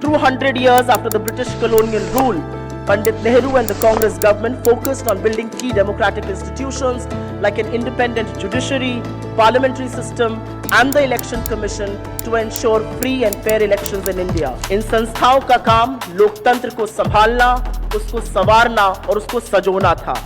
200 years after the British colonial rule, Pandit Nehru and the Congress government focused on building key democratic institutions like an independent judiciary, parliamentary system and the election commission to ensure free and fair elections in India. इन संस्थाओं का काम लोकतंत्र को संभालना, उसको संवारना और उसको सजोना था.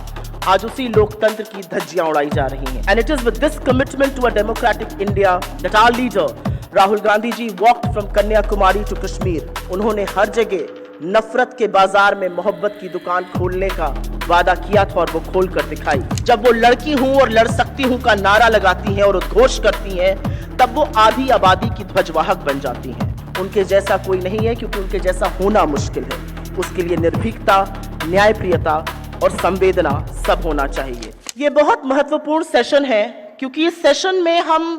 आज उसी लोकतंत्र की धज्जियां उड़ाई जा रही हैं. And it is with this commitment to a democratic India that our leader Rahul Gandhi ji walked from Kanyakumari to Kashmir. उन्होंने हर जगह नफरत के बाजार में मोहब्बत की दुकान खोलने का वादा किया था और वो खोल कर दिखाई. जब वो लड़की हूं और लड़ सकती हूं का नारा लगाती हैं और उद्घोष करती हैं, तब वो आधी आबादी की ध्वजवाहक बन जाती हैं. उनके जैसा कोई नहीं है, क्योंकि उनके जैसा होना मुश्किल है. उसके लिए निर्भीकता, न्यायप्रियता और संवेदना सब होना चाहिए. ये बहुत महत्वपूर्ण सेशन है, क्योंकि इस सेशन में हम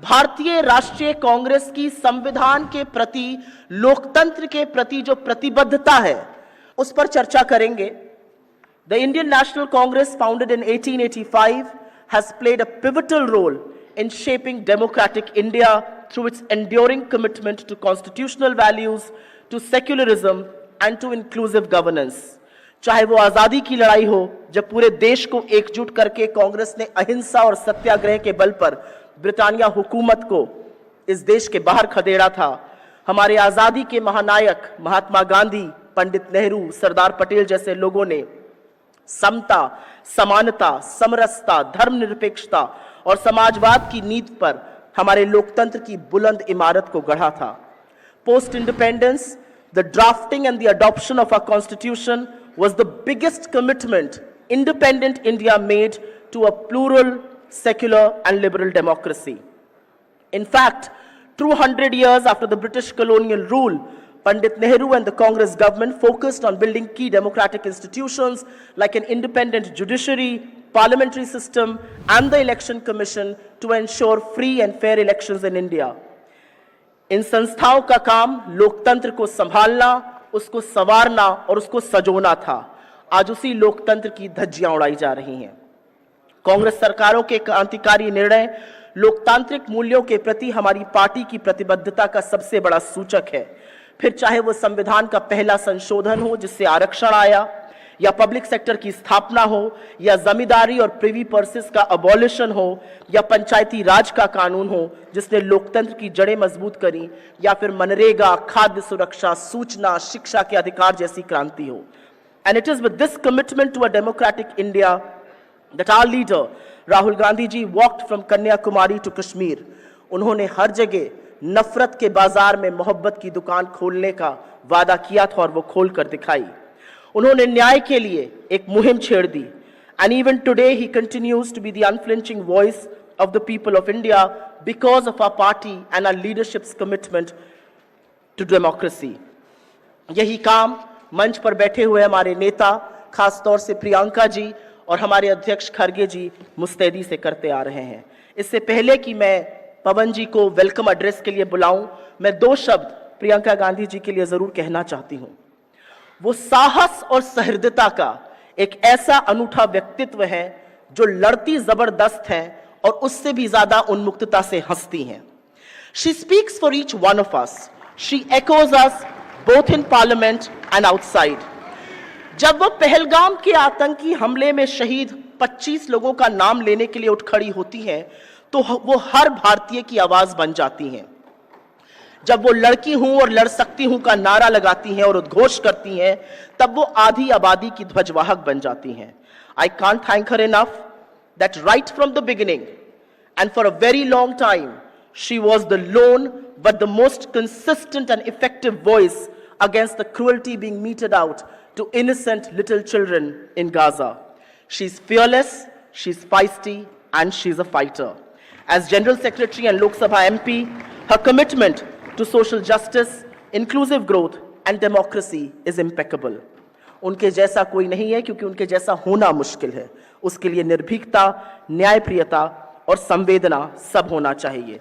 भारतीय राष्ट्रीय कांग्रेस की संविधान के प्रति, लोकतंत्र के प्रति जो प्रतिबद्धता है, उस पर चर्चा करेंगे. The Indian National Congress, founded in 1885, has played a pivotal role in shaping democratic India through its enduring commitment to constitutional values, to secularism and to inclusive governance. चाहे वो आजादी की लड़ाई हो, जब पूरे देश को एकजुट करके कांग्रेस ने अहिंसा और सत्याग्रह के बल पर ब्रिटानिया हुकूमत को इस देश के बाहर खदेड़ा था. हमारे आजादी के महानायक महात्मा गांधी, पंडित नेहरू, सरदार पटेल जैसे लोगों ने समता, समानता, समरसता, धर्मनिरपेक्षता और समाजवाद की नींव पर हमारे लोकतंत्र की बुलंद इमारत को गढ़ा था. Post independence, the drafting and the adoption of our constitution was the biggest commitment independent India made to a plural, secular and liberal democracy. In fact, 200 years after the British colonial rule, Pandit Nehru and the Congress government focused on building key democratic institutions like an independent judiciary, parliamentary system and the election commission to ensure free and fair elections in India. इन संस्थाओं का काम लोकतंत्र को संभालना, उसको संवारना और उसको सजोना था. आज उसी लोकतंत्र की धज्जियां उड़ाई जा रही हैं. कांग्रेस सरकारों के क्रांतिकारी निर्णय लोकतांत्रिक मूल्यों के प्रति हमारी पार्टी की प्रतिबद्धता का सबसे बड़ा सूचक है. फिर चाहे वो संविधान का पहला संशोधन हो जिससे आरक्षण आया, या पब्लिक सेक्टर की स्थापना हो, या जमींदारी और प्रिवी पर्सेस का अबॉलिशन हो, या पंचायती राज का कानून हो जिसने लोकतंत्र की जड़ें मजबूत करी, या फिर मनरेगा, खाद्य सुरक्षा, सूचना, शिक्षा के अधिकार जैसी क्रांति हो. And it is with this commitment to a democratic India that our leader Rahul Gandhi ji walked from Kanyakumari to Kashmir. उन्होंने हर जगह नफरत के बाजार में मोहब्बत की दुकान खोलने का वादा किया था और वो खोल कर दिखाई. उन्होंने न्याय के लिए एक मुहिम छेड़ दी. And even today he continues to be the unflinching voice of the people of India because of our party and our leadership's commitment to democracy. यही काम मंच पर बैठे हुए हमारे नेता, खास तौर से प्रियंका जी और हमारे अध्यक्ष खरगे जी मुस्तैदी से करते आ रहे हैं. इससे पहले कि मैं पवन जी को वेलकम एड्रेस के लिए बुलाऊं, मैं दो शब्द प्रियंका गांधी जी के लिए जरूर कहना चाहती हूं. वो साहस और सहृदयता का एक ऐसा अनूठा व्यक्तित्व है जो लड़ती जबरदस्त है और उससे भी ज्यादा उन्मुक्तता से हंसती हैं. She speaks for each one of us. She echoes us both in parliament and outside. जब वो पहलगाम के आतंकी हमले में शहीद 25 लोगों का नाम लेने के लिए उठ खड़ी होती हैं, तो वो हर भारतीय की आवाज बन जाती हैं. जब वो लड़की हूं और लड़ सकती हूं का नारा लगाती हैं और उद्घोष करती हैं, तब वो आधी आबादी की ध्वजवाहक बन जाती हैं. I can't thank her enough that right from the beginning and for a very long time she was the lone but the most consistent and effective voice against the cruelty being meted out to innocent little children in Gaza. She's fearless, she's feisty and she's a fighter. As General Secretary and Lok Sabha MP, her commitment to social justice, inclusive growth and democracy is impeccable. उनके जैसा कोई नहीं है, क्योंकि उनके जैसा होना मुश्किल है. उसके लिए निर्भीकता, न्यायप्रियता और संवेदना सब होना चाहिए.